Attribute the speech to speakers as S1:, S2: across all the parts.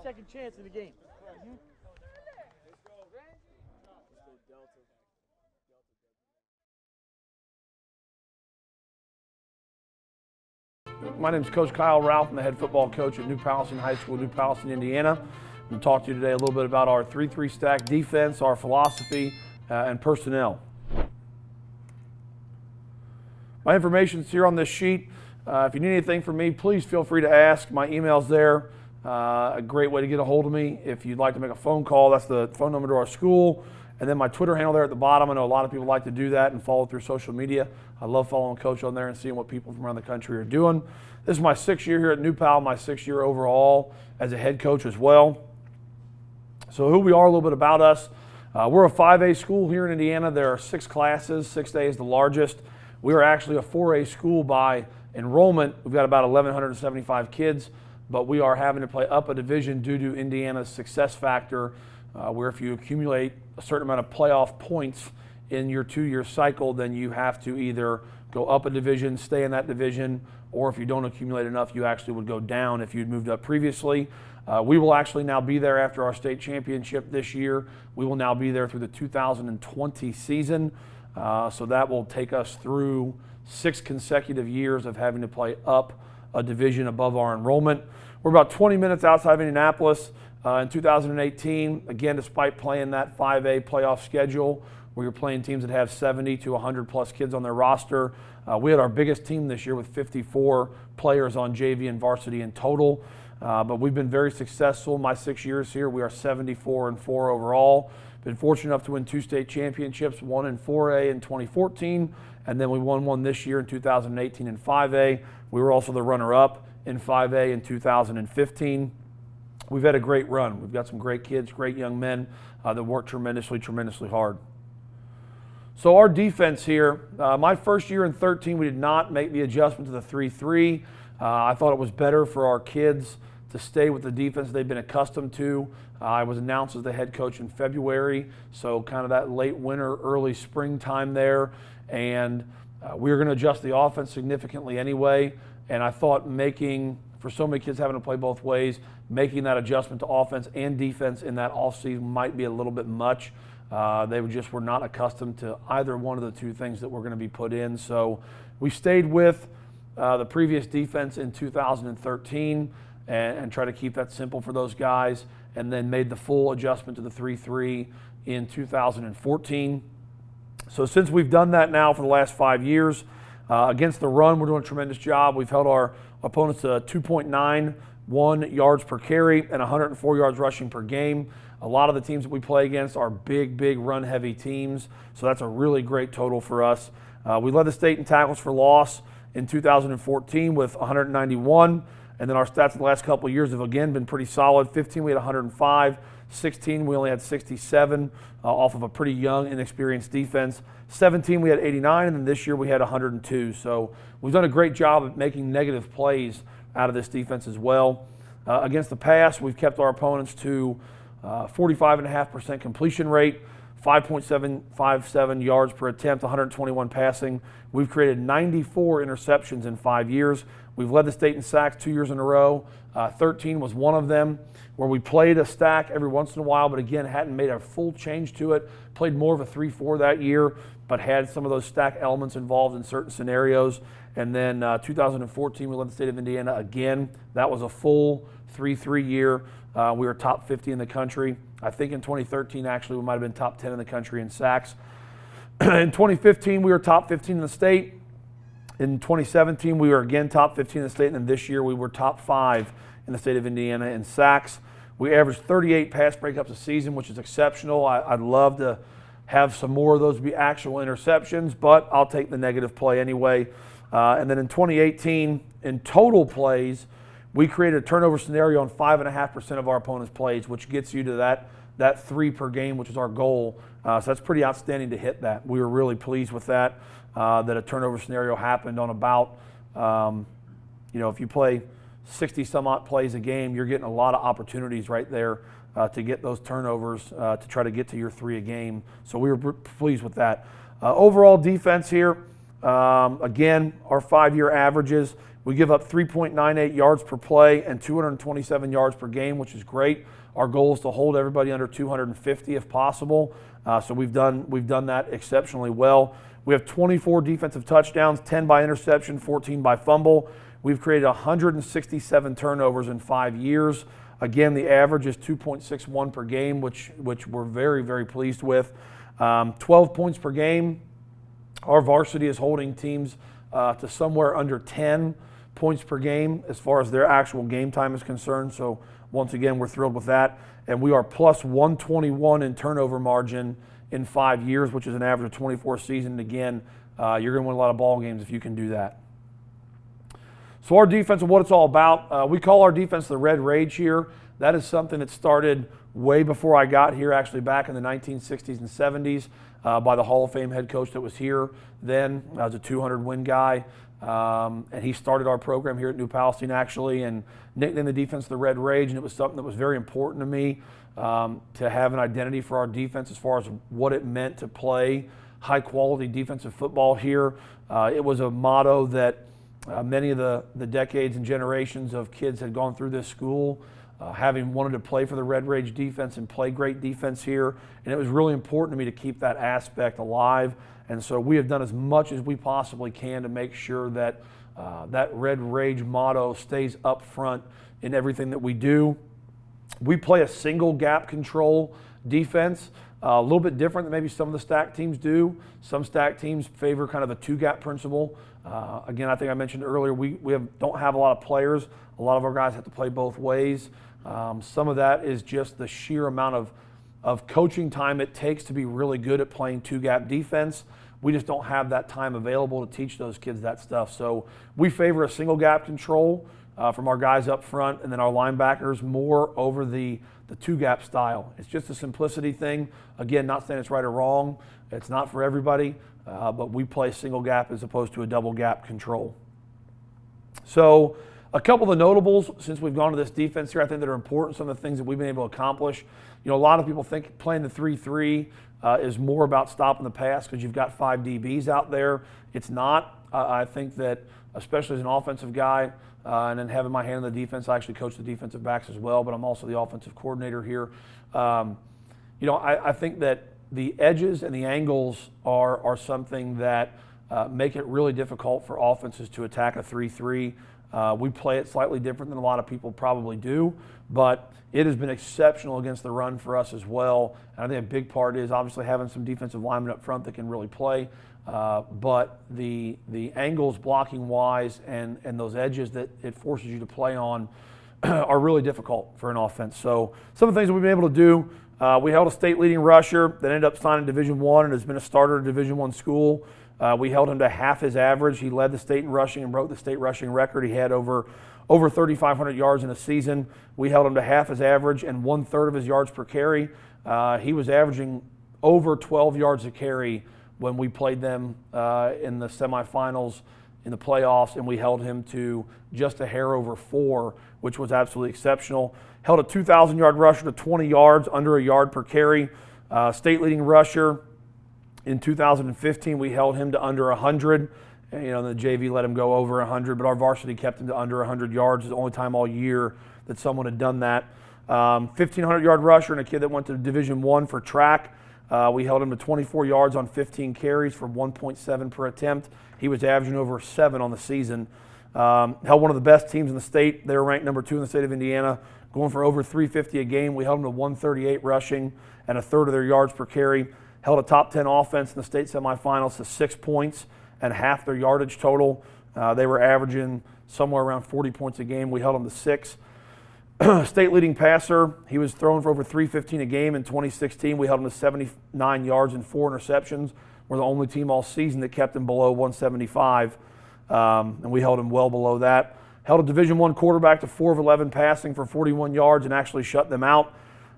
S1: second chance in the game.
S2: My name is Coach Kyle Ralph. I'm the head football coach at New Palestine High School, New Palestine, Indiana. I'm going to talk to you today a little bit about our 3-3 stack defense, our philosophy, and personnel. My information's here on this sheet. If you need anything from me, please feel free to ask. My email's there. A great way to get a hold of me. If you'd like to make a phone call, that's the phone number to our school. And then my Twitter handle there at the bottom. I know a lot of people like to do that and follow through social media. I love following Coach on there and seeing what people from around the country are doing. This is my 6th year here at New Pal, my 6th year overall as a head coach as well. So who we are, a little bit about us. We're a 5A school here in Indiana. There are 6 classes. 6A is the largest. We are actually a 4A school by enrollment. We've got about 1,175 kids, but we are having to play up a division due to Indiana's success factor, where if you accumulate a certain amount of playoff points in your 2-year cycle, then you have to either go up a division, stay in that division, or if you don't accumulate enough, you actually would go down if you'd moved up previously. We will actually now be there after our state championship this year. We will now be there through the 2020 season. So that will take us through 6 consecutive years of having to play up a division above our enrollment. We're about 20 minutes outside of Indianapolis. In 2018, again, despite playing that 5A playoff schedule, where you're playing teams that have 70 to 100 plus kids on their roster, we had our biggest team this year with 54 players on JV and varsity in total. But we've been very successful. My 6 years here, we are 74-4 overall. Been fortunate enough to win 2 state championships, one in 4A in 2014, and then we won one this year in 2018 in 5A. We were also the runner-up in 5A in 2015. We've had a great run. We've got some great kids, great young men that work tremendously hard. So our defense here, my first year in 13, we did not make the adjustment to the 3-3. I thought it was better for our kids to stay with the defense they've been accustomed to. I was announced as the head coach in February, so kind of that late winter, early springtime there. And we were going to adjust the offense significantly anyway. And I thought for so many kids having to play both ways, making that adjustment to offense and defense in that offseason might be a little bit much. They were not accustomed to either one of the 2 things that were going to be put in. So we stayed with the previous defense in 2013 and try to keep that simple for those guys, and then made the full adjustment to the 3-3 in 2014. So since we've done that now for the last 5 years, against the run, we're doing a tremendous job. We've held our opponents to 2.91 yards per carry and 104 yards rushing per game. A lot of the teams that we play against are big run-heavy teams, so that's a really great total for us. We led the state in tackles for loss in 2014 with 191, and then our stats the last couple of years have again been pretty solid. 15, we had 105. 16, we only had 67 off of a pretty young, inexperienced defense. 17, we had 89, and then this year we had 102. So we've done a great job of making negative plays out of this defense as well. Against the pass, we've kept our opponents to 45.5% completion rate, 5.757 yards per attempt, 121 passing. We've created 94 interceptions in 5 years. We've led the state in sacks 2 years in a row. 13 was one of them, where we played a stack every once in a while, but again, hadn't made a full change to it. Played more of a 3-4 that year, but had some of those stack elements involved in certain scenarios. And then 2014, we led the state of Indiana again. That was a full 3-3 year. We were top 50 in the country. I think in 2013, actually, we might have been top 10 in the country in sacks. In 2015, we were top 15 in the state. In 2017, we were again top 15 in the state, and then this year we were top 5 in the state of Indiana in sacks. We averaged 38 pass breakups a season, which is exceptional. I'd love to have some more of those be actual interceptions, but I'll take the negative play anyway. And then in 2018, in total plays, we created a turnover scenario on 5.5% of our opponent's plays, which gets you to that 3 per game, which is our goal. So that's pretty outstanding to hit that. We were really pleased with that, that a turnover scenario happened on about, if you play 60 some odd plays a game, you're getting a lot of opportunities right there to get those turnovers to try to get to your 3 a game. So we were pleased with that. Overall defense here, again, our 5-year averages, We give up 3.98 yards per play and 227 yards per game, which is great. Our goal is to hold everybody under 250 if possible. So we've done that exceptionally well. We have 24 defensive touchdowns, 10 by interception, 14 by fumble. We've created 167 turnovers in 5 years. Again, the average is 2.61 per game, which we're very, very pleased with. 12 points per game. Our varsity is holding teams to somewhere under 10 points per game as far as their actual game time is concerned. So once again, we're thrilled with that. And we are plus 121 in turnover margin in 5 years, which is an average of 24 seasons. And again, you're going to win a lot of ball games if you can do that. So our defense and what it's all about, we call our defense the Red Rage here. That is something that started way before I got here, actually back in the 1960s and 70s by the Hall of Fame head coach that was here then. I was a 200-win guy, and he started our program here at New Palestine, actually, and nicknamed the defense the Red Rage, and it was something that was very important to me to have an identity for our defense as far as what it meant to play high-quality defensive football here. It was a motto that many of the decades and generations of kids had gone through this school having wanted to play for the Red Rage defense and play great defense here. And it was really important to me to keep that aspect alive. And so we have done as much as we possibly can to make sure that that Red Rage motto stays up front in everything that we do. We play a single gap control defense, a little bit different than maybe some of the stack teams do. Some stack teams favor kind of a two-gap principle. Again, I think I mentioned earlier, we don't have a lot of players. A lot of our guys have to play both ways. Some of that is just the sheer amount of coaching time it takes to be really good at playing two-gap defense. We just don't have that time available to teach those kids that stuff. So we favor a single gap control from our guys up front, and then our linebackers more over the two-gap style. It's just a simplicity thing. Again, not saying it's right or wrong. It's not for everybody, but we play single gap as opposed to a double gap control. So a couple of the notables since we've gone to this defense here, I think that are important, some of the things that we've been able to accomplish. You know, a lot of people think playing the 3-3 is more about stopping the pass because you've got 5 DBs out there. It's not. I think that, especially as an offensive guy, and then having my hand in the defense, I actually coach the defensive backs as well, but I'm also the offensive coordinator here. You know, I think that the edges and the angles are something that make it really difficult for offenses to attack a 3-3. We play it slightly different than a lot of people probably do, but it has been exceptional against the run for us as well. And I think a big part is obviously having some defensive linemen up front that can really play. But the angles blocking wise and those edges that it forces you to play on are really difficult for an offense. So some of the things that we've been able to do, we held a state leading rusher that ended up signing Division I and has been a starter at Division I school. We held him to half his average. He led the state in rushing and broke the state rushing record. He had over 3,500 yards in a season. We held him to half his average and 1/3 of his yards per carry. He was averaging over 12 yards a carry when we played them in the semifinals, in the playoffs, and we held him to just a hair over 4, which was absolutely exceptional. Held a 2,000-yard rusher to 20 yards, under a yard per carry. State leading rusher. In 2015, we held him to under 100. You know, the JV let him go over 100, but our varsity kept him to under 100 yards. It's the only time all year that someone had done that. 1,500-yard rusher and a kid that went to Division I for track. We held him to 24 yards on 15 carries for 1.7 per attempt. He was averaging over 7 on the season. Held one of the best teams in the state. They were ranked number 2 in the state of Indiana, going for over 350 a game. We held them to 138 rushing and 1/3 of their yards per carry. Held a top 10 offense in the state semifinals to 6 points and half their yardage total. They were averaging somewhere around 40 points a game. We held them to 6. State leading passer, he was throwing for over 315 a game in 2016. We held him to 79 yards and 4 interceptions. We're the only team all season that kept him below 175, and we held him well below that. Held a Division I quarterback to 4 of 11 passing for 41 yards and actually shut them out.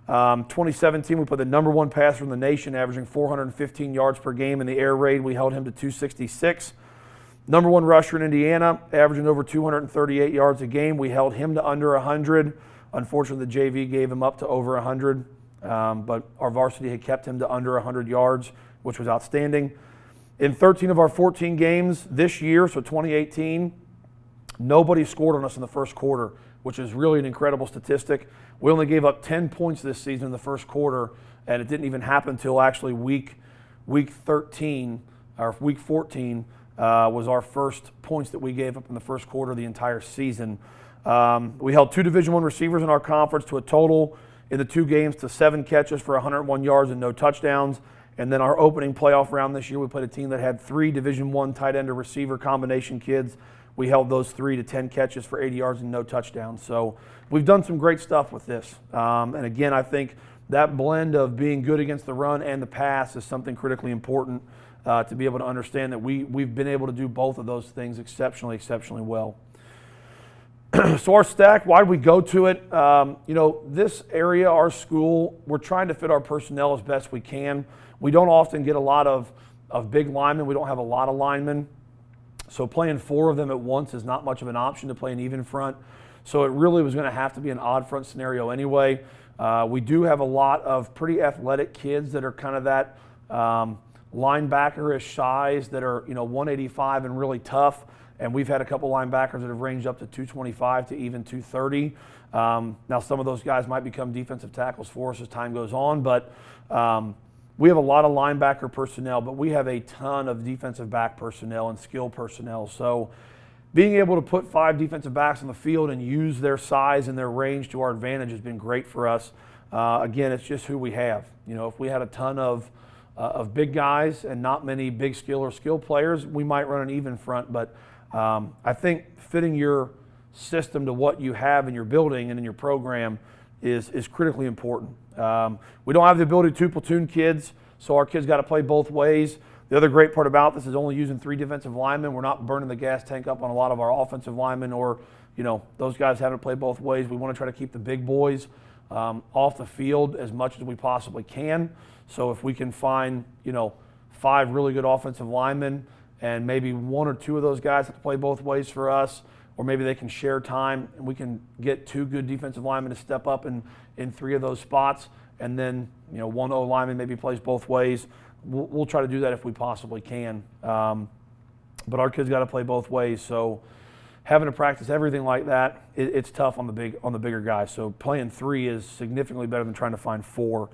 S2: 2017, we put the number 1 passer in the nation, averaging 415 yards per game in the air raid. We held him to 266. Number 1 rusher in Indiana, averaging over 238 yards a game. We held him to under 100. Unfortunately, the JV gave him up to over 100, but our varsity had kept him to under 100 yards, which was outstanding. In 13 of our 14 games this year, so 2018, Nobody scored on us in the first quarter, which is really an incredible statistic. We only gave up 10 points this season in the first quarter, and it didn't even happen until actually week 13 or week 14 was our first points that we gave up in the first quarter of the entire season. We held 2 Division I receivers in our conference to a total in the 2 games to 7 catches for 101 yards and no touchdowns. And then our opening playoff round this year, we played a team that had 3 Division I tight end or receiver combination kids. We held those 3 to 10 catches for 80 yards and no touchdowns. So we've done some great stuff with this. And again, I think that blend of being good against the run and the pass is something critically important to be able to understand that we've been able to do both of those things exceptionally well. So our stack, why did we go to it? This area, our school, we're trying to fit our personnel as best we can. We don't often get a lot of big linemen. We don't have a lot of linemen. So playing 4 of them at once is not much of an option to play an even front. So it really was going to have to be an odd front scenario anyway. We do have a lot of pretty athletic kids that are kind of that linebacker-ish size that are 185 and really tough. And we've had a couple linebackers that have ranged up to 225 to even 230. Now some of those guys might become defensive tackles for us as time goes on, but we have a lot of linebacker personnel, but we have a ton of defensive back personnel and skill personnel. So being able to put 5 defensive backs on the field and use their size and their range to our advantage has been great for us. Again, it's just who we have. If we had a ton of big guys and not many big skill players, we might run an even front. But I think fitting your system to what you have in your building and in your program is critically important. We don't have the ability to 2 platoon kids, so our kids got to play both ways. The other great part about this is only using 3 defensive linemen. We're not burning the gas tank up on a lot of our offensive linemen, or those guys having to play both ways. We want to try to keep the big boys off the field as much as we possibly can. So if we can find 5 really good offensive linemen and maybe 1 or 2 of those guys have to play both ways for us, or maybe they can share time and we can get 2 good defensive linemen to step up in 3 of those spots, and then 1 O lineman maybe plays both ways. We'll try to do that if we possibly can. But our kids got to play both ways, so having to practice everything like that, it's tough on the bigger guys. So playing 3 is significantly better than trying to find 4.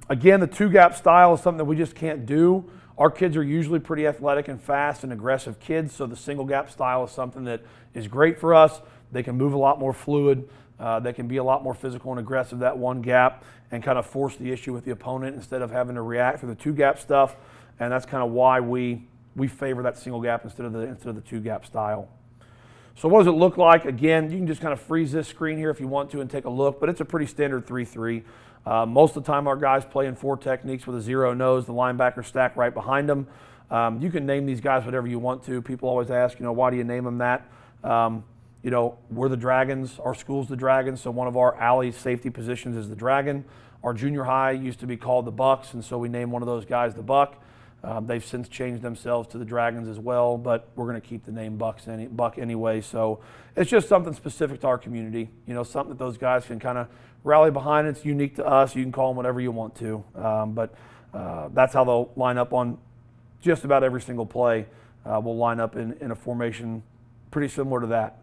S2: Again, the 2-gap style is something that we just can't do. Our kids are usually pretty athletic and fast and aggressive kids, so the single gap style is something that is great for us. They can move a lot more fluid. They can be a lot more physical and aggressive, that 1 gap, and kind of force the issue with the opponent instead of having to react through the 2-gap stuff. And that's kind of why we favor that single gap instead of the 2-gap style. So what does it look like? Again, you can just kind of freeze this screen here if you want to and take a look, but it's a pretty standard 3-3. Most of the time our guys play in 4 techniques with a 0 nose, the linebacker stack right behind them. You can name these guys whatever you want to. People always ask, why do you name them that? We're the Dragons. Our school's the Dragons, so one of our alley safety positions is the Dragon. Our junior high used to be called the Bucks, and so we named one of those guys the Buck. They've since changed themselves to the Dragons as well, but we're going to keep the name Buck anyway. So it's just something specific to our community, something that those guys can kind of rally behind. It's unique to us. You can call them whatever you want to, but that's how they'll line up on just about every single play. We'll line up in a formation pretty similar to that.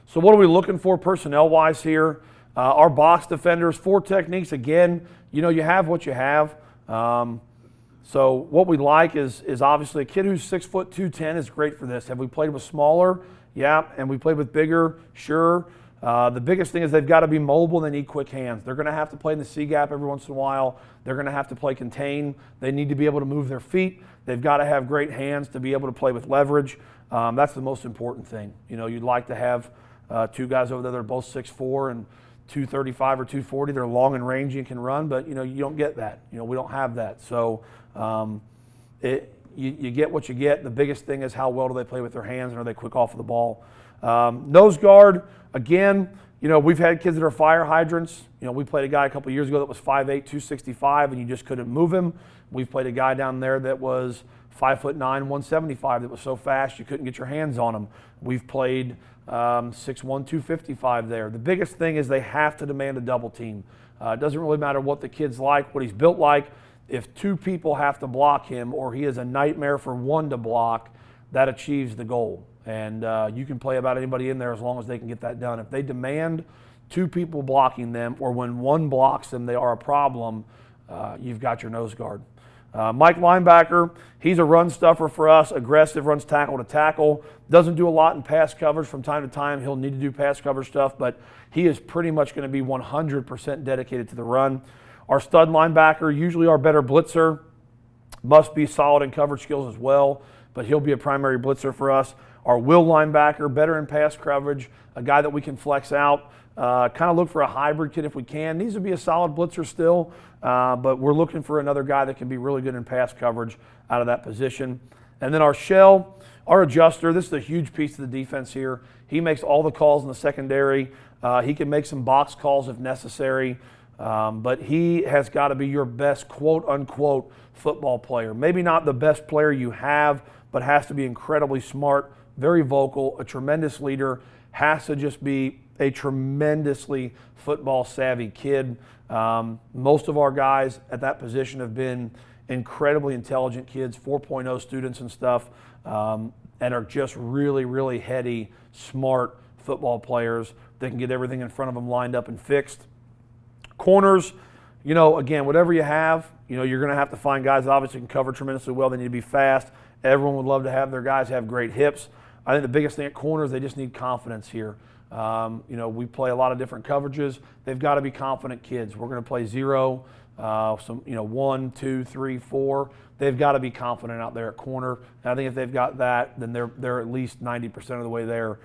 S2: So what are we looking for personnel-wise here? Our box defenders, 4 techniques. Again, you have what you have. So what we like is obviously a kid who's 6 foot 210 is great for this. Have we played with smaller? Yeah. And we played with bigger? Sure. The biggest thing is they've got to be mobile and they need quick hands. They're going to have to play in the C gap every once in a while. They're going to have to play contain. They need to be able to move their feet. They've got to have great hands to be able to play with leverage. That's the most important thing. You'd like to have 2 guys over there that are both 6'4" and 235 or 240. They're long and rangy and can run, but you don't get that. We don't have that. So you get what you get. The biggest thing is how well do they play with their hands and are they quick off of the ball. Nose guard, again, we've had kids that are fire hydrants. We played a guy a couple years ago that was 5'8", 265, and you just couldn't move him. We've played a guy down there that was 5'9", 175 that was so fast you couldn't get your hands on him. We've played 6'1", 255 there. The biggest thing is they have to demand a double team. It doesn't really matter what the kid's like, what he's built like. If 2 people have to block him or he is a nightmare for 1 to block, that achieves the goal. And you can play about anybody in there as long as they can get that done. If they demand two people blocking them, or when one blocks them, they are a problem, you've got your nose guard. Mike Linebacker, he's a run stuffer for us, aggressive, runs tackle to tackle, doesn't do a lot in pass coverage. From time to time, he'll need to do pass coverage stuff, but he is pretty much going to be 100% dedicated to the run. Our stud linebacker, usually our better blitzer, must be solid in coverage skills as well, but he'll be a primary blitzer for us. Our will linebacker, better in pass coverage, a guy that we can flex out. Kind of look for a hybrid kid if we can. Needs to be a solid blitzer still, but we're looking for another guy that can be really good in pass coverage out of that position. And then our shell, our adjuster, this is a huge piece of the defense here. He makes all the calls in the secondary. He can make some box calls if necessary, but he has got to be your best quote-unquote football player. Maybe not the best player you have, but has to be incredibly smart, very vocal, a tremendous leader, has to just be a tremendously football savvy kid. Most of our guys at that position have been incredibly intelligent kids, 4.0 students and stuff, and are just really, really heady, smart football players that can get everything in front of them lined up and fixed. Corners, again, whatever you have, you're going to have to find guys that obviously can cover tremendously well. They need to be fast. Everyone would love to have their guys have great hips. I think the biggest thing at corners, they just need confidence here. We play a lot of different coverages. They've got to be confident kids. We're going to play 0, 1, 2, 3, 4. They've got to be confident out there at corner. And I think if they've got that, then they're at least 90% of the way there.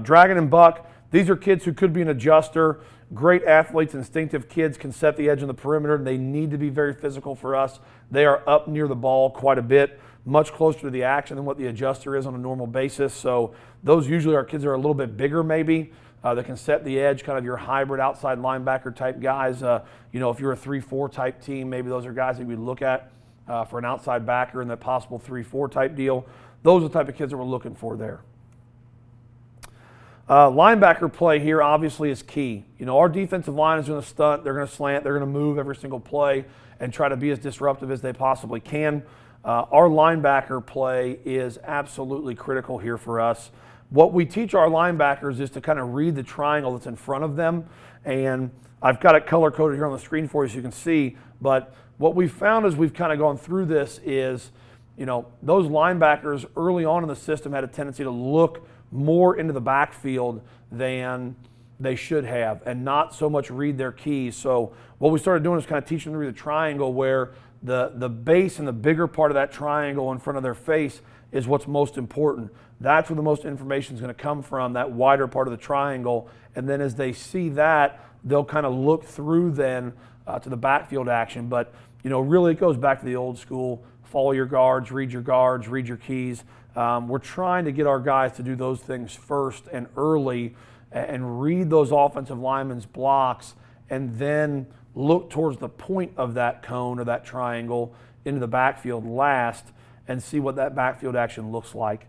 S2: Dragon and Buck, these are kids who could be an adjuster. Great athletes, instinctive kids, can set the edge on the perimeter. They need to be very physical for us. They are up near the ball quite a bit, much closer to the action than what the adjuster is on a normal basis. So those usually are kids that are a little bit bigger maybe, that can set the edge, kind of your hybrid outside linebacker type guys. If you're a 3-4 type team, maybe those are guys that we look at for an outside backer in that possible 3-4 type deal. Those are the type of kids that we're looking for there. Linebacker play here obviously is key. Our defensive line is going to stunt, they're going to slant, they're going to move every single play and try to be as disruptive as they possibly can. Our linebacker play is absolutely critical here for us. What we teach our linebackers is to kind of read the triangle that's in front of them, and I've got it color-coded here on the screen for you so you can see, but what we've found as we've kind of gone through this is, those linebackers early on in the system had a tendency to look more into the backfield than they should have and not so much read their keys. So what we started doing is kind of teaching them to read the triangle, where the base and the bigger part of that triangle in front of their face is what's most important. That's where the most information is going to come from, that wider part of the triangle. And then as they see that, they'll kind of look through then to the backfield action. But, really it goes back to the old school, follow your guards, read your keys. We're trying to get our guys to do those things first and early and read those offensive linemen's blocks and then look towards the point of that cone or that triangle into the backfield last and see what that backfield action looks like.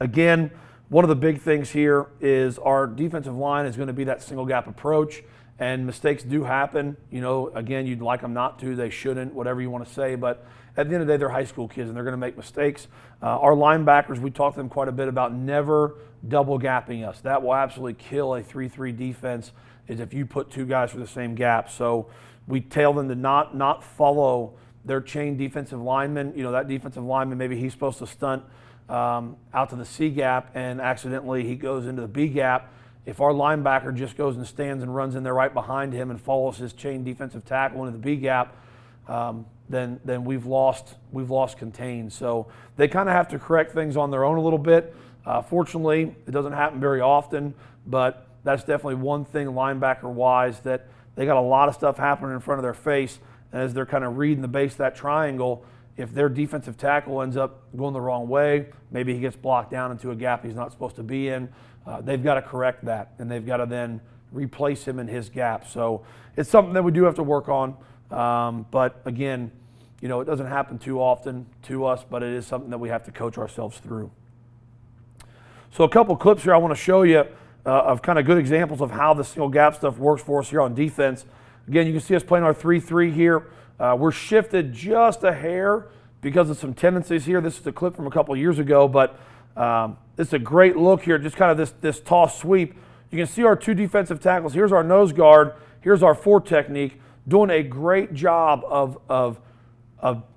S2: Again, one of the big things here is our defensive line is going to be that single gap approach, and mistakes do happen. Again, you'd like them not to, they shouldn't, whatever you want to say, but at the end of the day, they're high school kids and they're going to make mistakes. Our linebackers, we talk to them quite a bit about never double gapping us. That will absolutely kill a 3-3 defense, is if you put two guys for the same gap. So we tell them to not follow their chain defensive lineman. That defensive lineman, maybe he's supposed to stunt out to the C gap and accidentally he goes into the B gap. If our linebacker just goes and stands and runs in there right behind him and follows his chain defensive tackle into the B gap, then we've lost contain. So they kind of have to correct things on their own a little bit. Fortunately, it doesn't happen very often, but that's definitely one thing linebacker-wise, that they got a lot of stuff happening in front of their face, and as they're kind of reading the base of that triangle, if their defensive tackle ends up going the wrong way, maybe he gets blocked down into a gap he's not supposed to be in, they've got to correct that, and they've got to then replace him in his gap. So it's something that we do have to work on. But again, it doesn't happen too often to us, but it is something that we have to coach ourselves through. So a couple clips here I want to show you of kind of good examples of how the single gap stuff works for us here on defense. Again, you can see us playing our 3-3 here. We're shifted just a hair because of some tendencies here. This is a clip from a couple years ago, but It's a great look here, just kind of this toss sweep. You can see our two defensive tackles. Here's our nose guard. Here's our four technique, doing a great job of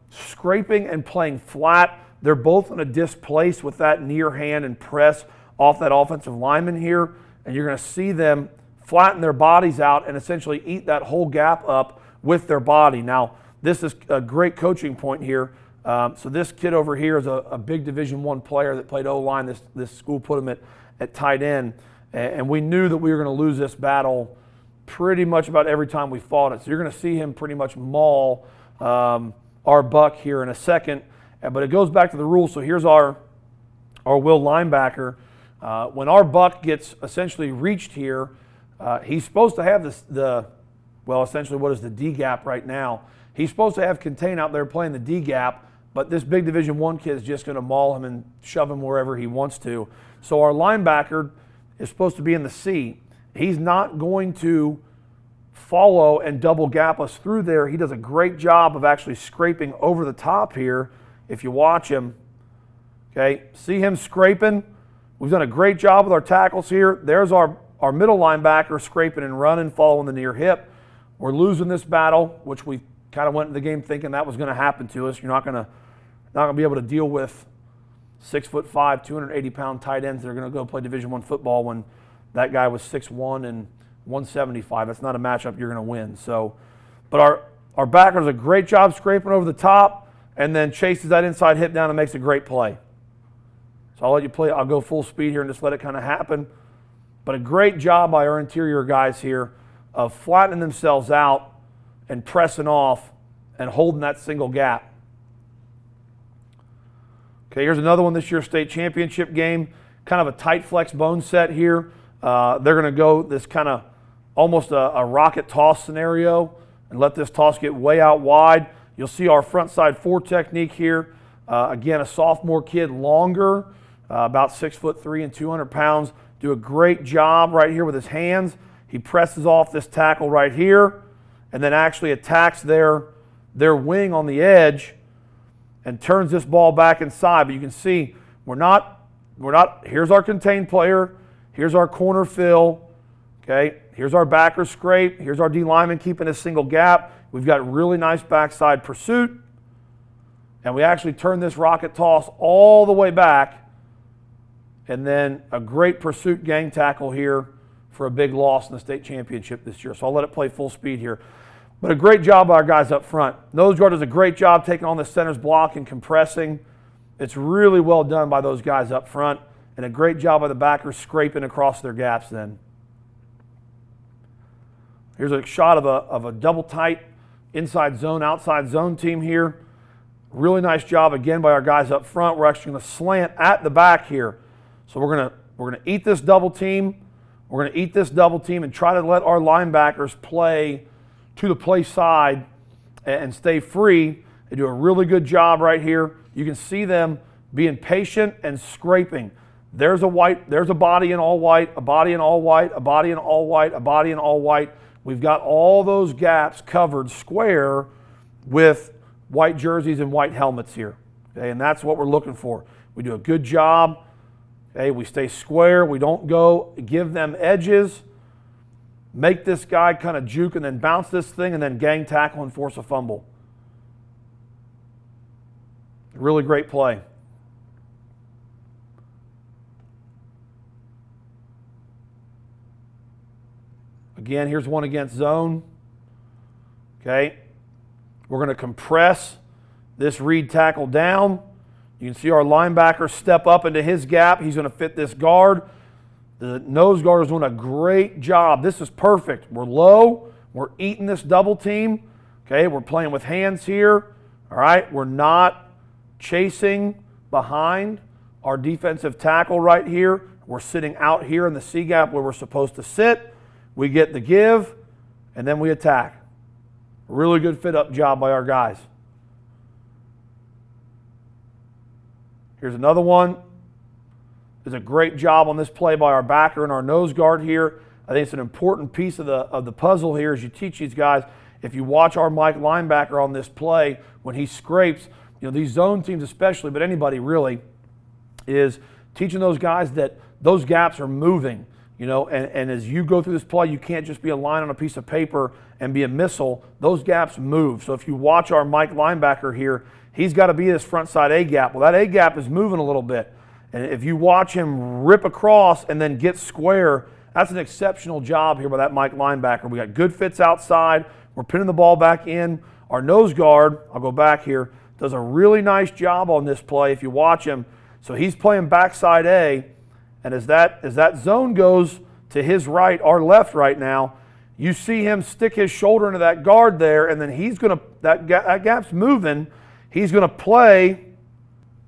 S2: scraping and playing flat. They're both going to displace with that near hand and press off that offensive lineman here, and you're going to see them flatten their bodies out and essentially eat that whole gap up with their body. Now, this is a great coaching point here. So this kid over here is a big Division I player that played O-line. This school put him at tight end, and we knew that we were going to lose this battle pretty much about every time we fought it. So you're going to see him pretty much maul our buck here in a second. But it goes back to the rules. So here's our will linebacker. When our buck gets essentially reached here, he's supposed to have essentially what is the D gap right now. He's supposed to have contain out there playing the D gap, but this big Division I kid is just going to maul him and shove him wherever he wants to. So our linebacker is supposed to be in the C. He's not going to follow and double gap us through there. He does a great job of actually scraping over the top here. If you watch him, okay, see him scraping? We've done a great job with our tackles here. There's our middle linebacker scraping and running, following the near hip. We're losing this battle, which we kind of went into the game thinking that was going to happen to us. You're not going to be able to deal with 6'5", 280-pound tight ends that are going to go play Division I football when that guy was 6'1" and 175. That's not a matchup you're going to win. So, but our backer does a great job scraping over the top and then chases that inside hip down and makes a great play. So I'll let you play. I'll go full speed here and just let it kind of happen. But a great job by our interior guys here of flattening themselves out and pressing off and holding that single gap. Okay, here's another one this year's state championship game. Kind of a tight flex bone set here. They're going to go this kind of almost a rocket toss scenario and let this toss get way out wide. You'll see our front side four technique here. Again, a sophomore kid, longer, about 6'3" and 200 pounds. Do a great job right here with his hands. He presses off this tackle right here and then actually attacks their wing on the edge and turns this ball back inside. But you can see we're not, here's our contained player, here's our corner fill, okay? Here's our backer scrape, here's our D lineman keeping a single gap. We've got really nice backside pursuit, and we actually turn this rocket toss all the way back, and then a great pursuit gang tackle here for a big loss in the state championship this year. So I'll let it play full speed here. But a great job by our guys up front. Nose guard does a great job taking on the center's block and compressing. It's really well done by those guys up front, and a great job by the backers scraping across their gaps then. Here's a shot of a double tight inside zone, outside zone team here. Really nice job again by our guys up front. We're actually going to slant at the back here. So we're going to eat this double team. We're going to eat this double team and try to let our linebackers play to the play side and stay free. They do a really good job right here. You can see them being patient and scraping. There's a body in all white, a body in all white, a body in all white, a body in all white. We've got all those gaps covered square with white jerseys and white helmets here. Okay, and that's what we're looking for. We do a good job. Okay, we stay square. We don't go give them edges. Make this guy kind of juke and then bounce this thing and then gang tackle and force a fumble. Really great play. Again, here's one against zone. Okay. We're going to compress this read tackle down. You can see our linebacker step up into his gap. He's going to fit this guard. The nose guard is doing a great job. This is perfect. We're low. We're eating this double team. Okay, we're playing with hands here. All right, we're not chasing behind our defensive tackle right here. We're sitting out here in the C gap where we're supposed to sit. We get the give, and then we attack. Really good fit-up job by our guys. Here's another one. There's a great job on this play by our backer and our nose guard here. I think it's an important piece of the puzzle here as you teach these guys. If you watch our Mike linebacker on this play, when he scrapes, these zone teams especially, but anybody really, is teaching those guys that those gaps are moving, and as you go through this play, you can't just be a line on a piece of paper and be a missile. Those gaps move. So if you watch our Mike linebacker here, he's got to be this front side A gap. Well, that A gap is moving a little bit. And if you watch him rip across and then get square, that's an exceptional job here by that Mike linebacker. We got good fits outside. We're pinning the ball back in. Our nose guard, I'll go back here, does a really nice job on this play if you watch him. So he's playing backside A, and as that zone goes to his right, our left right now, you see him stick his shoulder into that guard there, and then he's going to, that gap's moving, he's going to play.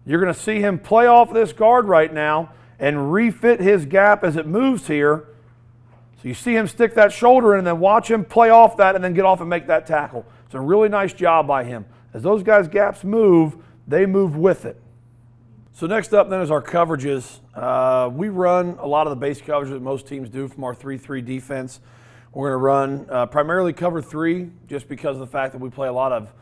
S2: You're going to see him play off this guard right now and refit his gap as it moves here. So you see him stick that shoulder in and then watch him play off that and then get off and make that tackle. It's a really nice job by him. As those guys' gaps move, they move with it. So next up then is our coverages. We run a lot of the base coverages that most teams do from our 3-3 defense. We're going to run primarily cover 3 just because of the fact that we play a lot of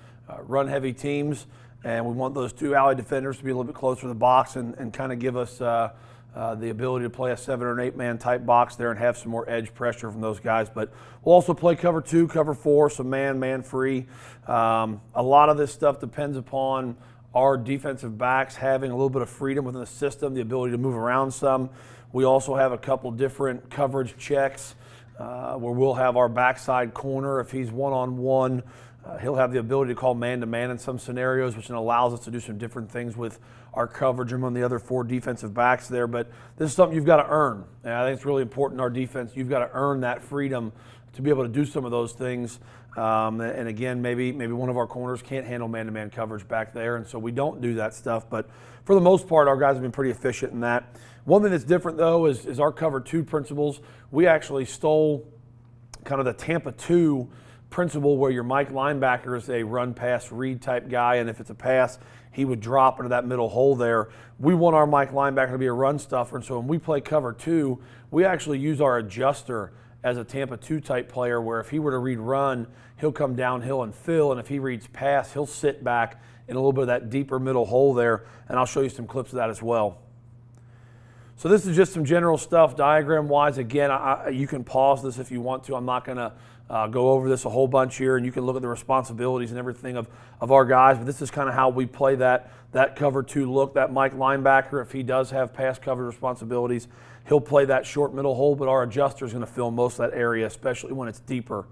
S2: run-heavy teams, and we want those 2 alley defenders to be a little bit closer to the box and kind of give us the ability to play a 7 or an 8-man type box there and have some more edge pressure from those guys. But we'll also play cover 2, cover 4, some man free. A lot of this stuff depends upon our defensive backs having a little bit of freedom within the system, the ability to move around some. We also have a couple different coverage checks where we'll have our backside corner. If he's one-on-one, he'll have the ability to call man-to-man in some scenarios, which then allows us to do some different things with our coverage among the other 4 defensive backs there. But this is something you've got to earn. And I think it's really important in our defense. You've got to earn that freedom to be able to do some of those things. And again, maybe one of our corners can't handle man-to-man coverage back there, and so we don't do that stuff. But for the most part, our guys have been pretty efficient in that. One thing that's different, though, is our cover 2 principles. We actually stole kind of the Tampa 2 principle where your Mike linebacker is a run-pass-read type guy, and if it's a pass, he would drop into that middle hole there. We want our Mike linebacker to be a run stuffer, and so when we play cover 2, we actually use our adjuster as a Tampa 2 type player where if he were to read run, he'll come downhill and fill, and if he reads pass, he'll sit back in a little bit of that deeper middle hole there, and I'll show you some clips of that as well. So this is just some general stuff diagram-wise. Again, you can pause this if you want to. I'm not going to go over this a whole bunch here, and you can look at the responsibilities and everything of our guys, but this is kind of how we play that cover 2 look. That Mike linebacker, if he does have pass coverage responsibilities, he'll play that short middle hole, but our adjuster is going to fill most of that area, especially when it's deeper.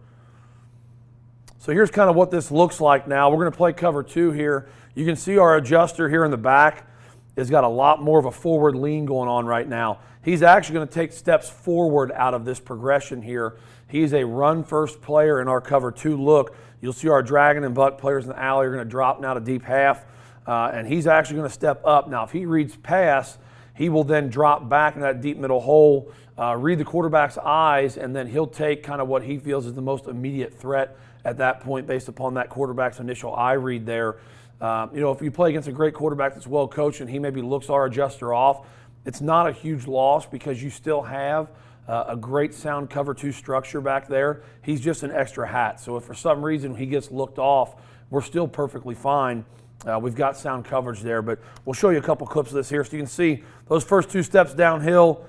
S2: So here's kind of what this looks like now. We're going to play cover 2 here. You can see our adjuster here in the back has got a lot more of a forward lean going on right now. He's actually going to take steps forward out of this progression here. He's a run-first player in our cover 2 look. You'll see our dragon and buck players in the alley are going to drop now to deep half, and he's actually going to step up. Now, if he reads pass, he will then drop back in that deep middle hole, read the quarterback's eyes, and then he'll take kind of what he feels is the most immediate threat at that point based upon that quarterback's initial eye read there. If you play against a great quarterback that's well coached and he maybe looks our adjuster off, it's not a huge loss because you still have a great sound cover 2 structure back there. He's just an extra hat. So if for some reason he gets looked off, we're still perfectly fine. We've got sound coverage there, but we'll show you a couple clips of this here so you can see those first 2 steps downhill.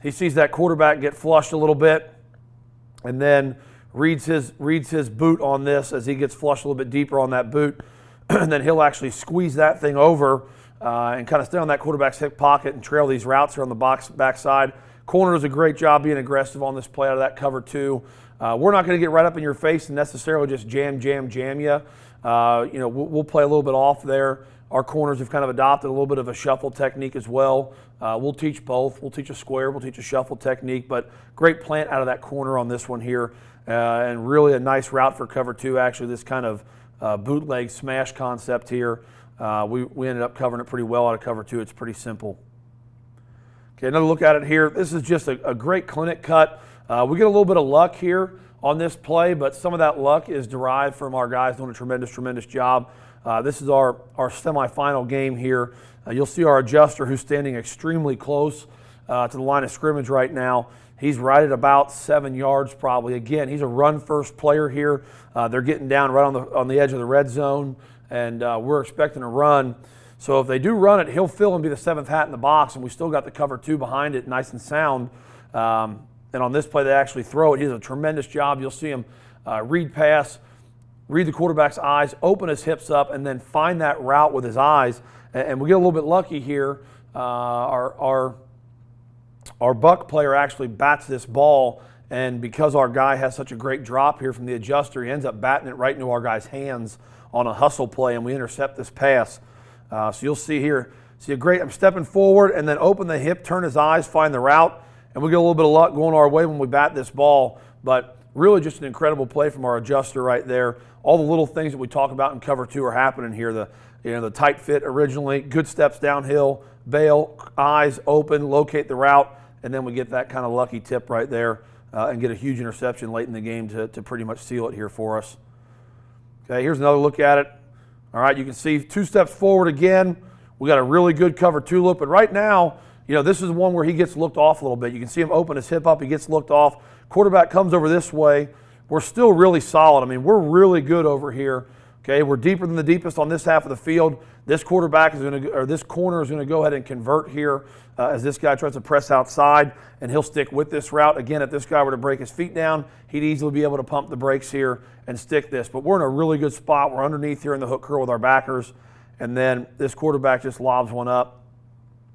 S2: He sees that quarterback get flushed a little bit and then reads his boot on this as he gets flushed a little bit deeper on that boot. And then he'll actually squeeze that thing over and kind of stay on that quarterback's hip pocket and trail these routes here on the backside. Corner does a great job being aggressive on this play out of that cover 2. We're not going to get right up in your face and necessarily just jam you. We'll play a little bit off there. Our corners have kind of adopted a little bit of a shuffle technique as well. We'll teach both. We'll teach a square, we'll teach a shuffle technique, but great plant out of that corner on this one here. And really a nice route for cover 2, actually, this kind of bootleg smash concept here. We ended up covering it pretty well out of cover 2. It's pretty simple. Okay, another look at it here. This is just a great clinic cut. We get a little bit of luck here on this play, but some of that luck is derived from our guys doing a tremendous job. This is our semifinal game here. You'll see our adjuster who's standing extremely close to the line of scrimmage right now. He's right at about 7 yards probably. Again, he's a run-first player here. They're getting down right on the edge of the red zone, and we're expecting a run. So if they do run it, he'll fill and be the seventh hat in the box, and we still got the cover two behind it, nice and sound. And on this play, they actually throw it. He does a tremendous job. You'll see him read pass, read the quarterback's eyes, open his hips up, and then find that route with his eyes. And we get a little bit lucky here. Our buck player actually bats this ball, and because our guy has such a great drop here from the adjuster, he ends up batting it right into our guy's hands on a hustle play, and we intercept this pass. So you'll see here, I'm stepping forward and then open the hip, turn his eyes, find the route, and we get a little bit of luck going our way when we bat this ball. But really just an incredible play from our adjuster right there. All the little things that we talk about in cover two are happening here. The tight fit originally, good steps downhill, bail, eyes open, locate the route, and then we get that kind of lucky tip right there and get a huge interception late in the game to pretty much seal it here for us. Okay, here's another look at it. All right, you can see 2 steps forward again. We got a really good cover two look, but right now, this is one where he gets looked off a little bit. You can see him open his hip up, he gets looked off. Quarterback comes over this way. We're still really solid. I mean, we're really good over here. Okay, we're deeper than the deepest on this half of the field. This quarterback is going to, or this corner is going to go ahead and convert here as this guy tries to press outside, and he'll stick with this route. Again, if this guy were to break his feet down, he'd easily be able to pump the brakes here and stick this. But we're in a really good spot. We're underneath here in the hook curl with our backers, and then this quarterback just lobs one up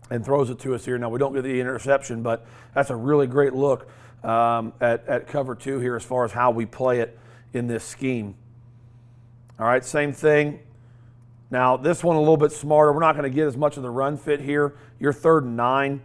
S2: and throws it to us here. Now, we don't get the interception, but that's a really great look at cover two here as far as how we play it in this scheme. All right, same thing. Now, this one a little bit smarter. We're not going to get as much of the run fit here. You're 3rd and 9.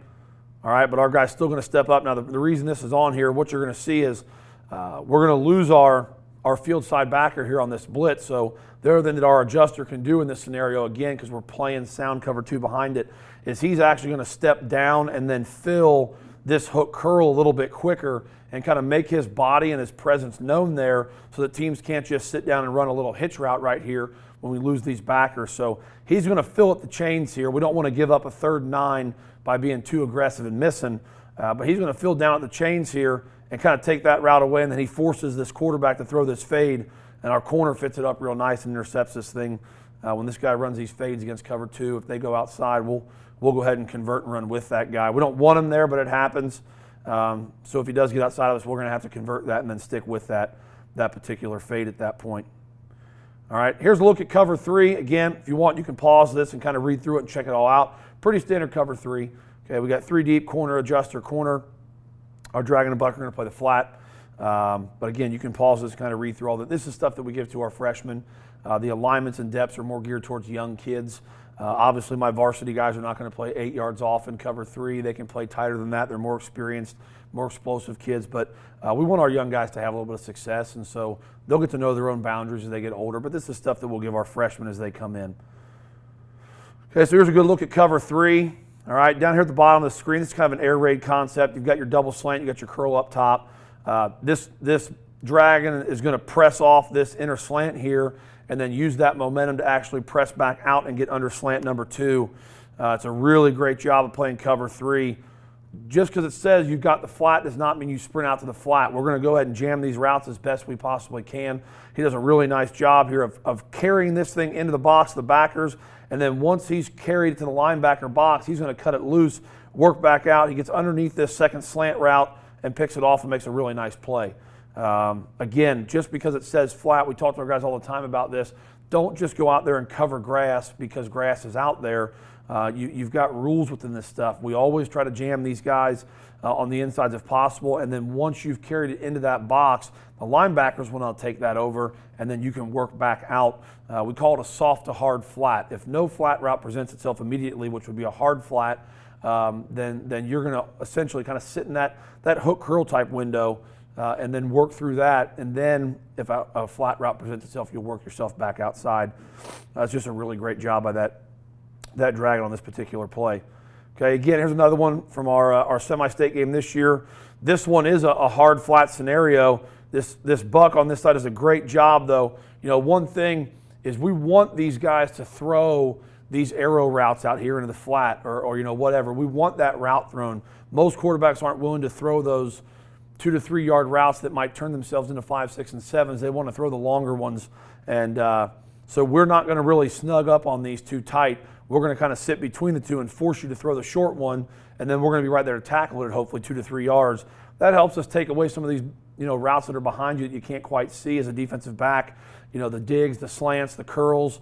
S2: All right, but our guy's still going to step up. Now, the reason this is on here, what you're going to see is we're going to lose our field side backer here on this blitz. So the other thing that our adjuster can do in this scenario, again, because we're playing sound cover two behind it, is he's actually going to step down and then fill this hook curl a little bit quicker and kind of make his body and his presence known there so that teams can't just sit down and run a little hitch route right here when we lose these backers. So he's going to fill up the chains here. We don't want to give up a 3rd and 9 by being too aggressive and missing, but he's going to fill down at the chains here and kind of take that route away, and then he forces this quarterback to throw this fade, and our corner fits it up real nice and intercepts this thing. When this guy runs these fades against cover two, if they go outside, we'll go ahead and convert and run with that guy. We don't want him there, but it happens. So if he does get outside of us, we're going to have to convert that and then stick with that particular fade at that point. All right, here's a look at cover three. Again, if you want, you can pause this and kind of read through it and check it all out. Pretty standard cover three. Okay, we got 3 deep, corner, adjuster, corner. Our dragon and buck are going to play the flat. But again, you can pause this and kind of read through all that. This is stuff that we give to our freshmen. The alignments and depths are more geared towards young kids. Obviously, my varsity guys are not going to play 8 yards off in cover three. They can play tighter than that. They're more experienced, more explosive kids. But we want our young guys to have a little bit of success, and so they'll get to know their own boundaries as they get older. But this is stuff that we'll give our freshmen as they come in. Okay, so here's a good look at cover three. All right, down here at the bottom of the screen, this is kind of an air raid concept. You've got your double slant, you've got your curl up top. This dragon is going to press off this inner slant here and then use that momentum to actually press back out and get under slant number 2. It's a really great job of playing cover three. Just because it says you've got the flat does not mean you sprint out to the flat. We're going to go ahead and jam these routes as best we possibly can. He does a really nice job here of carrying this thing into the box, the backers, and then once he's carried it to the linebacker box, he's going to cut it loose, work back out. He gets underneath this second slant route and picks it off and makes a really nice play. Again, just because it says flat, we talk to our guys all the time about this. Don't just go out there and cover grass because grass is out there. You've got rules within this stuff. We always try to jam these guys on the insides if possible, and then once you've carried it into that box, the linebackers will now take that over, and then you can work back out. We call it a soft to hard flat. If no flat route presents itself immediately, which would be a hard flat, then you're going to essentially kind of sit in that hook curl type window and then work through that, and then if a flat route presents itself, you'll work yourself back outside. That's just a really great job by that dragon on this particular play. Okay, again, here's another one from our semi-state game this year. This one is a hard flat scenario. This buck on this side does a great job, though. You know, one thing is we want these guys to throw these arrow routes out here into the flat or you know, whatever. We want that route thrown. Most quarterbacks aren't willing to throw those 2 to 3 yard routes that might turn themselves into 5, 6, and 7s. They want to throw the longer ones, and so we're not going to really snug up on these too tight. we're going to kind of sit between the two and force you to throw the short one, and then we're going to be right there to tackle it at hopefully 2 to 3 yards. That helps us take away some of these routes that are behind you that you can't quite see as a defensive back. The digs, the slants, the curls.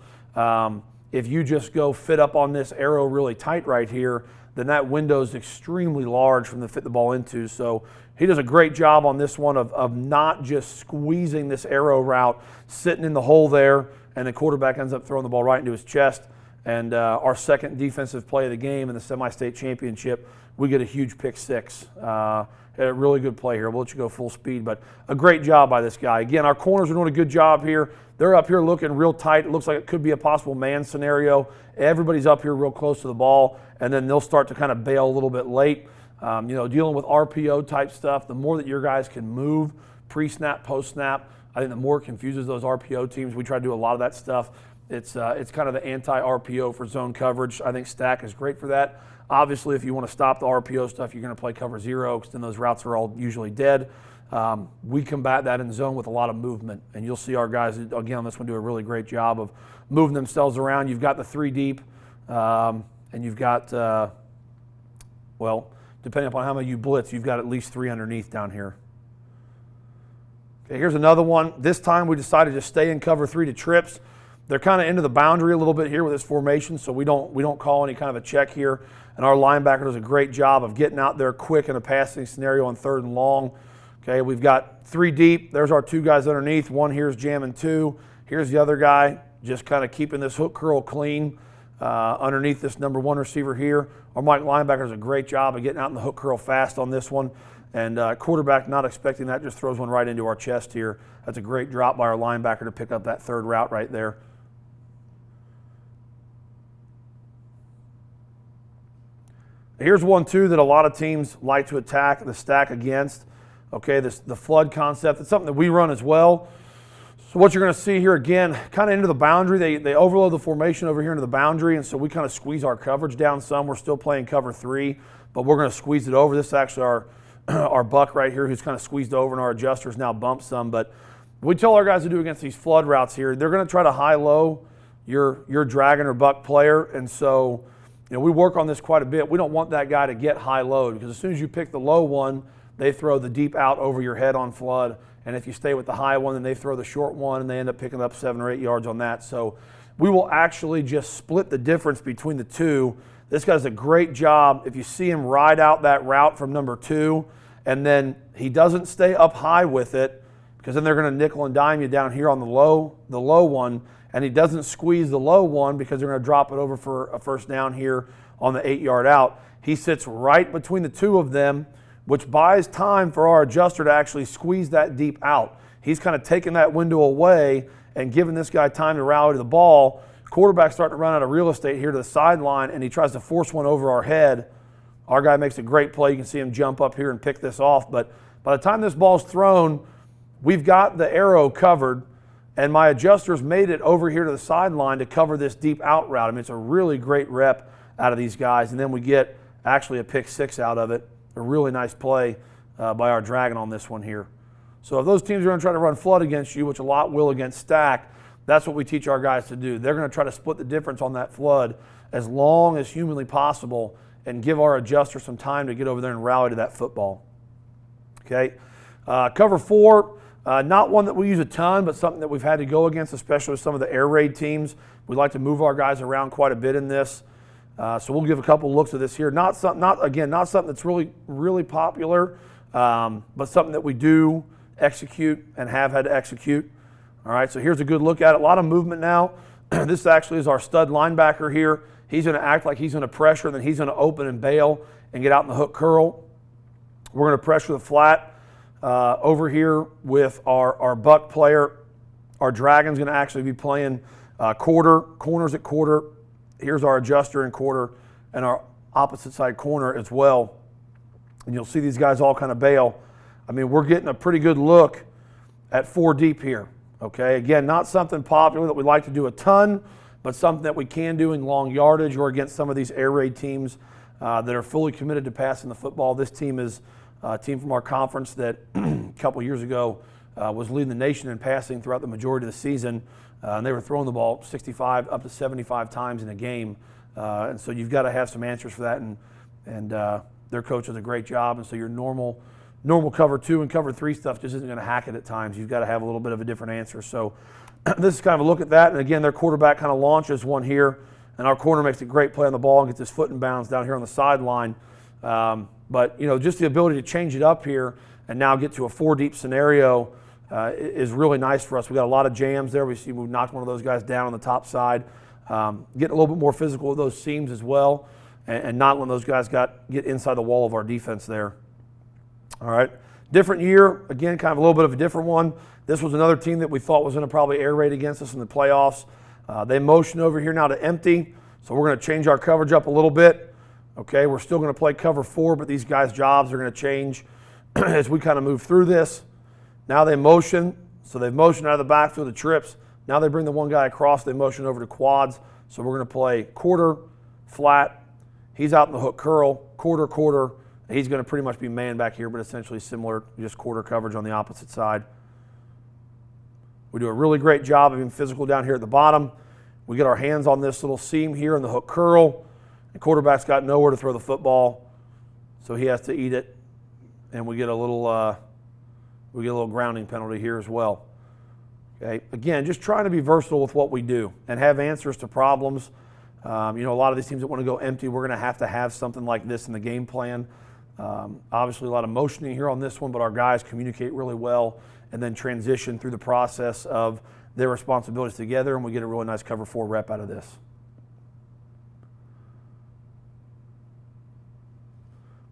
S2: If you just go fit up on this arrow really tight right here, then that window is extremely large from the fit the ball into. So he does a great job on this one of not just squeezing this arrow route, sitting in the hole there, and the quarterback ends up throwing the ball right into his chest. And our second defensive play of the game in the semi-state championship, we get a huge pick six. A really good play here. We'll let you go full speed, but a great job by this guy. Again, our corners are doing a good job here. They're up here looking real tight. It looks like it could be a possible man scenario. Everybody's up here real close to the ball, and then they'll start to kind of bail a little bit late. Dealing with RPO type stuff, the more that your guys can move pre-snap, post-snap, I think the more it confuses those RPO teams. We try to do a lot of that stuff. It's kind of the anti-RPO for zone coverage. I think Stack is great for that. Obviously, if you want to stop the RPO stuff, you're going to play cover zero because then those routes are all usually dead. We combat that in zone with a lot of movement, and you'll see our guys, again, on this one do a really great job of moving themselves around. You've got the 3 deep, and you've got, depending upon how many you blitz, you've got at least 3 underneath down here. Okay, here's another one. This time we decided to stay in cover 3 to trips. They're kind of into the boundary a little bit here with this formation, so we don't call any kind of a check here. And our linebacker does a great job of getting out there quick in a passing scenario on 3rd and long. Okay, we've got 3 deep. There's our 2 guys underneath. One here's jamming 2. Here's the other guy just kind of keeping this hook curl clean underneath this number 1 receiver here. Our Mike linebacker does a great job of getting out in the hook curl fast on this one. And quarterback not expecting that, just throws one right into our chest here. That's a great drop by our linebacker to pick up that 3rd route right there. Here's one, too, that a lot of teams like to attack the stack against. Okay, the flood concept. It's something that we run as well. So what you're going to see here, again, kind of into the boundary. They overload the formation over here into the boundary, and so we kind of squeeze our coverage down some. We're still playing cover 3, but we're going to squeeze it over. This is actually our buck right here who's kind of squeezed over, and our adjusters now bump some. But we tell our guys to do against these flood routes here, they're going to try to high-low your dragon or buck player, and so we work on this quite a bit. We don't want that guy to get high-low because as soon as you pick the low one, they throw the deep out over your head on flood. And if you stay with the high one, then they throw the short one, and they end up picking up 7 or 8 yards on that. So we will actually just split the difference between the two. This guy does a great job. If you see him ride out that route from number 2, and then he doesn't stay up high with it, because then they're going to nickel and dime you down here on the low one, and he doesn't squeeze the low one because they're going to drop it over for a first down here on the 8-yard out. He sits right between the 2 of them, which buys time for our adjuster to actually squeeze that deep out. He's kind of taking that window away and giving this guy time to rally to the ball. Quarterback's starting to run out of real estate here to the sideline, and he tries to force one over our head. Our guy makes a great play. You can see him jump up here and pick this off. But by the time this ball's thrown, we've got the arrow covered, and my adjusters made it over here to the sideline to cover this deep out route. I mean, it's a really great rep out of these guys, and then we get actually a pick 6 out of it. A really nice play by our Dragon on this one here. So if those teams are going to try to run flood against you, which a lot will against stack, that's what we teach our guys to do. They're going to try to split the difference on that flood as long as humanly possible and give our adjuster some time to get over there and rally to that football. Okay, cover 4, not one that we use a ton, but something that we've had to go against, especially with some of the air raid teams. We like to move our guys around quite a bit in this. So we'll give a couple looks at this here. Not something that's really popular, but something that we do execute and have had to execute. All right, so here's a good look at it. A lot of movement now. This actually is our stud linebacker here. He's going to act like he's going to pressure, then he's going to open and bail and get out in the hook curl. We're going to pressure the flat over here with our buck player. Our Dragon's going to actually be playing corners at quarter. Here's our adjuster in quarter and our opposite side corner as well. And you'll see these guys all kind of bail. I mean, we're getting a pretty good look at 4 deep here. Okay, again, not something popular that we like to do a ton, but something that we can do in long yardage or against some of these air raid teams that are fully committed to passing the football. This team is a team from our conference that a couple years ago was leading the nation in passing throughout the majority of the season. And they were throwing the ball 65 up to 75 times in a game. And so you've got to have some answers for that, and their coach does a great job. And so your normal cover 2 and cover 3 stuff just isn't going to hack it at times. You've got to have a little bit of a different answer. So this is kind of a look at that. And again, their quarterback kind of launches one here, and our corner makes a great play on the ball and gets his foot in bounds down here on the sideline. But just the ability to change it up here and now get to a 4-deep scenario is really nice for us. We got a lot of jams there. We see we knocked one of those guys down on the top side. Getting a little bit more physical with those seams as well, and not letting those guys get inside the wall of our defense there. All right, different year, again, kind of a little bit of a different one. This was another team that we thought was going to probably air raid against us in the playoffs. They motion over here now to empty, so we're going to change our coverage up a little bit. Okay, we're still going to play cover 4, but these guys' jobs are going to change as we kind of move through this. Now they motion, so they've motioned out of the backfield to trips. Now they bring the one guy across, they motion over to quads, so we're going to play quarter, flat. He's out in the hook curl, quarter. He's going to pretty much be man back here, but essentially similar, just quarter coverage on the opposite side. We do a really great job of being physical down here at the bottom. We get our hands on this little seam here in the hook curl. The quarterback's got nowhere to throw the football, so he has to eat it, and we get a little grounding penalty here as well. Okay, again, just trying to be versatile with what we do and have answers to problems. A lot of these teams that want to go empty, we're going to have something like this in the game plan. Obviously, a lot of motioning here on this one, but our guys communicate really well and then transition through the process of their responsibilities together, and we get a really nice cover 4 rep out of this.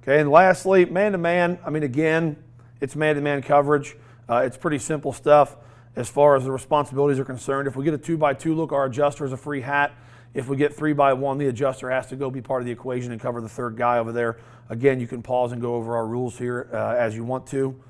S2: Okay, and lastly, man-to-man. Again, it's man-to-man coverage. It's pretty simple stuff as far as the responsibilities are concerned. If we get a 2x2 look, our adjuster is a free hat. If we get 3x1, the adjuster has to go be part of the equation and cover the third guy over there. Again, you can pause and go over our rules here as you want to.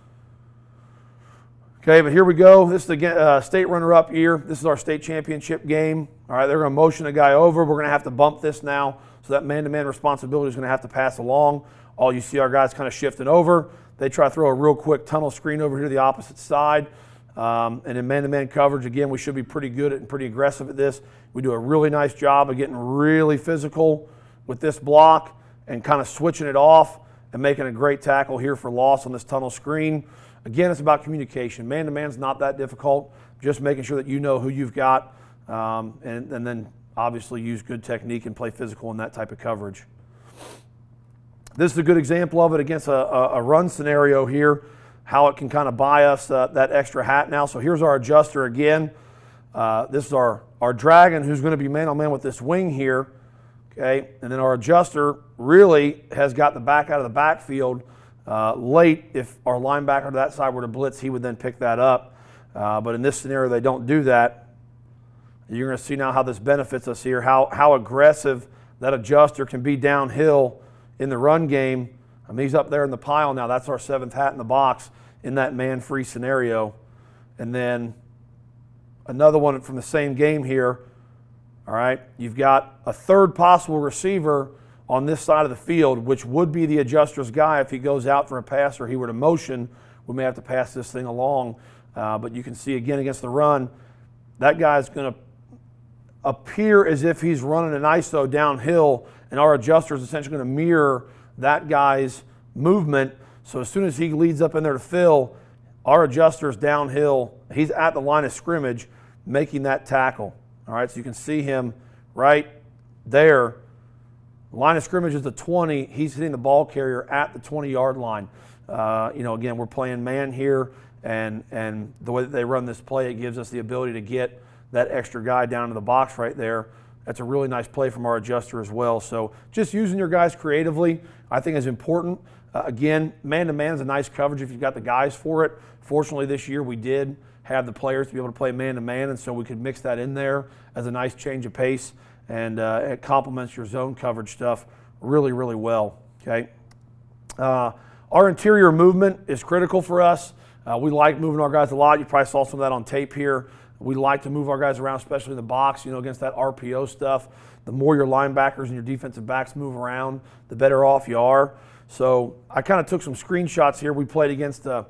S2: Okay, but here we go. This is the state runner-up year. This is our state championship game. All right, they're going to motion a guy over. We're going to have to bump this now, so that man-to-man responsibility is going to have to pass along. All you see our guys kind of shifting over. They try to throw a real quick tunnel screen over here to the opposite side. And in man-to-man coverage, again, we should be pretty good and pretty aggressive at this. We do a really nice job of getting really physical with this block and kind of switching it off and making a great tackle here for loss on this tunnel screen. Again, it's about communication. Man-to-man is not that difficult, just making sure that you know who you've got, and then obviously use good technique and play physical in that type of coverage. This is a good example of it against a run scenario here, how it can kind of buy us that extra hat now. So here's our adjuster again. This is our dragon who's going to be man-on-man with this wing here. Okay, and then our adjuster really has got the back out of the backfield late. If our linebacker to that side were to blitz, he would then pick that up. But in this scenario, they don't do that. You're going to see now how this benefits us here, how aggressive that adjuster can be downhill in the run game. He's up there in the pile now. That's our 7th hat in the box in that man-free scenario. And then another one from the same game here. All right, you've got a third possible receiver on this side of the field, which would be the adjuster's guy. If he goes out for a pass or he were to motion, we may have to pass this thing along. But you can see again against the run, that guy's going to appear as if he's running an ISO downhill, and our adjuster is essentially going to mirror that guy's movement. So as soon as he leads up in there to fill, our adjuster's downhill. He's at the line of scrimmage making that tackle. All right, so you can see him right there. Line of scrimmage is the 20. He's hitting the ball carrier at the 20-yard line. Again, we're playing man here, and the way that they run this play, it gives us the ability to get that extra guy down to the box right there. That's a really nice play from our adjuster as well. So just using your guys creatively, I think, is important. Again, man-to-man is a nice coverage if you've got the guys for it. Fortunately, this year we did have the players to be able to play man-to-man, and so we could mix that in there as a nice change of pace, and it complements your zone coverage stuff really, really well. Okay. Our interior movement is critical for us. We like moving our guys a lot. You probably saw some of that on tape here. We like to move our guys around, especially in the box, against that RPO stuff. The more your linebackers and your defensive backs move around, the better off you are. So I kind of took some screenshots here. We played against a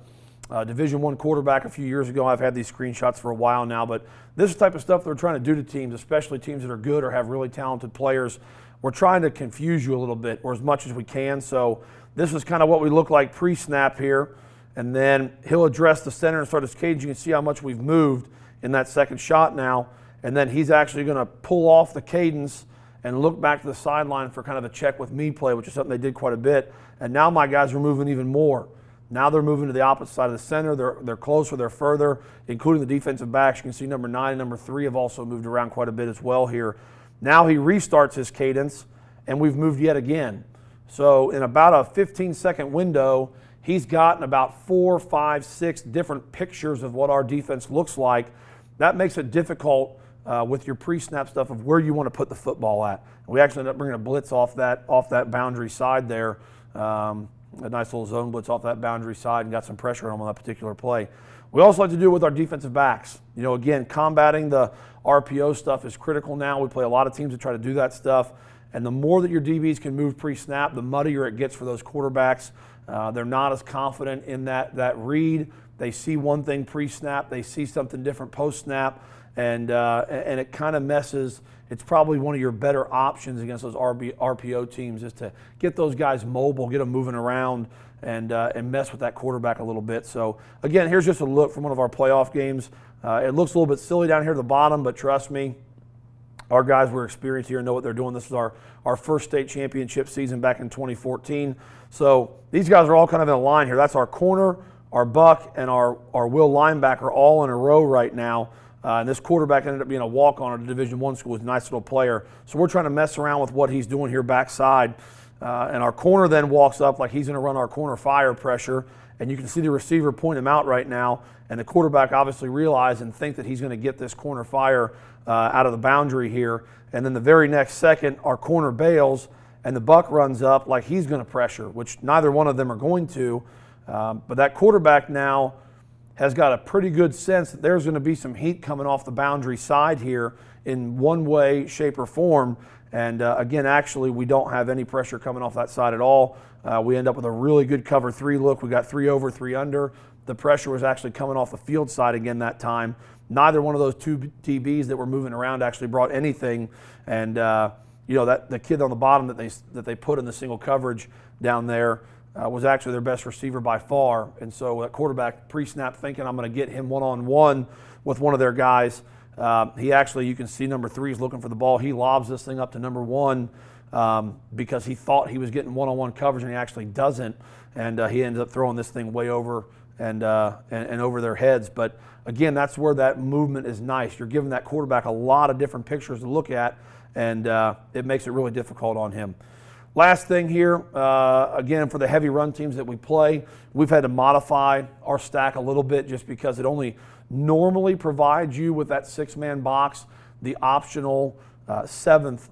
S2: Division I quarterback a few years ago. I've had these screenshots for a while now, but this is the type of stuff they're trying to do to teams, especially teams that are good or have really talented players. we're trying to confuse you a little bit, or as much as we can. So this is kind of what we look like pre-snap here. And then he'll address the center and start his cadence. You can see how much we've moved in that second shot now. And then he's actually going to pull off the cadence and look back to the sideline for kind of a check with me play, which is something they did quite a bit. And now my guys are moving even more. Now they're moving to the opposite side of the center. They're closer, they're further, including the defensive backs. You can see number 9 and number 3 have also moved around quite a bit as well here. Now he restarts his cadence, and we've moved yet again. So in about a 15-second window, he's gotten about 4, 5, 6 different pictures of what our defense looks like. That makes it difficult with your pre-snap stuff of where you want to put the football at. And we actually ended up bringing a blitz off that boundary side there, a nice little zone blitz off that boundary side, and got some pressure on that particular play. We also like to do it with our defensive backs. You know, again, combating the RPO stuff is critical now. We play a lot of teams that try to do that stuff. And the more that your DBs can move pre-snap, the muddier it gets for those quarterbacks. They're not as confident in that read. They see one thing pre-snap, they see something different post-snap, and it kind of messes. It's probably one of your better options against those RPO teams is to get those guys mobile, get them moving around, and mess with that quarterback a little bit. So again, here's just a look from one of our playoff games. It looks a little bit silly down here at the bottom, but trust me, our guys were experienced here and know what they're doing. This is our first state championship season back in 2014. So these guys are all kind of in a line here. That's our corner, our buck, and our will linebacker all in a row right now. And this quarterback ended up being a walk-on at a Division I school. He's a nice little player. So we're trying to mess around with what he's doing here backside. And our corner then walks up like he's going to run our corner fire pressure. And you can see the receiver point him out right now. And the quarterback obviously realize and think that he's going to get this corner fire out of the boundary here. And then the very next second, our corner bails, and the buck runs up like he's going to pressure, which neither one of them are going to. But that quarterback now has got a pretty good sense that there's going to be some heat coming off the boundary side here in one way, shape, or form. And again, actually, we don't have any pressure coming off that side at all. We end up with a really good cover 3 look. We got 3 over, 3 under. The pressure was actually coming off the field side again that time. Neither one of those 2 DBs that were moving around actually brought anything. And you know, that the kid on the bottom that they put in the single coverage down there was actually their best receiver by far. And so that quarterback pre-snap thinking I'm going to get him one-on-one with one of their guys. He actually, you can see number 3 is looking for the ball. He lobs this thing up to number 1 because he thought he was getting one-on-one coverage, and he actually doesn't. And he ends up throwing this thing way over and over their heads. But again, that's where that movement is nice. You're giving that quarterback a lot of different pictures to look at, and it makes it really difficult on him. Last thing here, again, for the heavy run teams that we play, we've had to modify our stack a little bit just because it only normally provides you with that 6-man box. The optional 7th,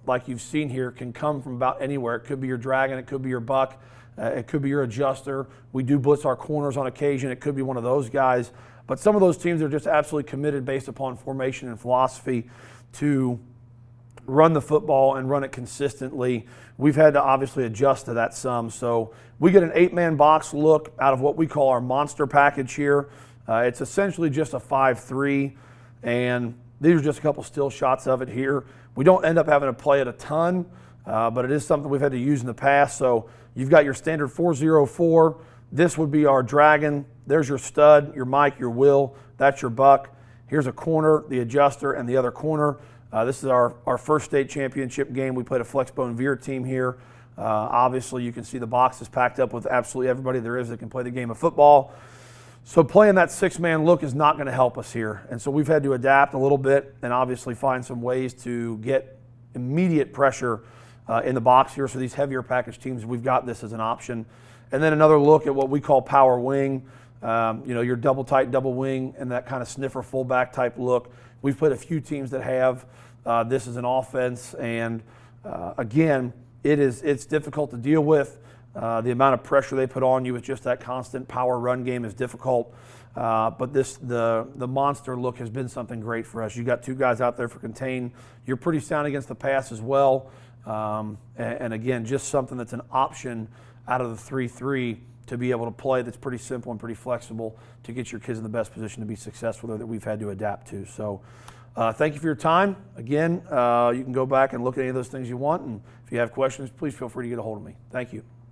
S2: like you've seen here, can come from about anywhere. It could be your dragon, it could be your buck, it could be your adjuster. We do blitz our corners on occasion. It could be one of those guys. But some of those teams are just absolutely committed based upon formation and philosophy to run the football and run it consistently. We've had to obviously adjust to that some. So we get an 8-man box look out of what we call our monster package here. It's essentially just a 5-3, and these are just a couple still shots of it here. We don't end up having to play it a ton, but it is something we've had to use in the past. So you've got your standard 4-0-4. This would be our dragon. There's your stud, your Mike, your Will. That's your buck. Here's a corner, the adjuster, and the other corner. This is our first state championship game. We played a Flexbone Veer team here. Obviously, you can see the box is packed up with absolutely everybody there is that can play the game of football. So playing that 6-man look is not going to help us here. And so we've had to adapt a little bit and obviously find some ways to get immediate pressure in the box here. So these heavier package teams, we've got this as an option. And then another look at what we call power wing. You know, your double tight, double wing, and that kind of sniffer fullback type look. We've played a few teams that have this as an offense, and again, it's difficult to deal with. The amount of pressure they put on you with just that constant power run game is difficult. But the monster look has been something great for us. You got 2 guys out there for contain. You're pretty sound against the pass as well. And again, just something that's an option out of the 3-3 to be able to play that's pretty simple and pretty flexible to get your kids in the best position to be successful that we've had to adapt to. So Thank you for your time. Again, you can go back and look at any of those things you want. And if you have questions, please feel free to get a hold of me. Thank you.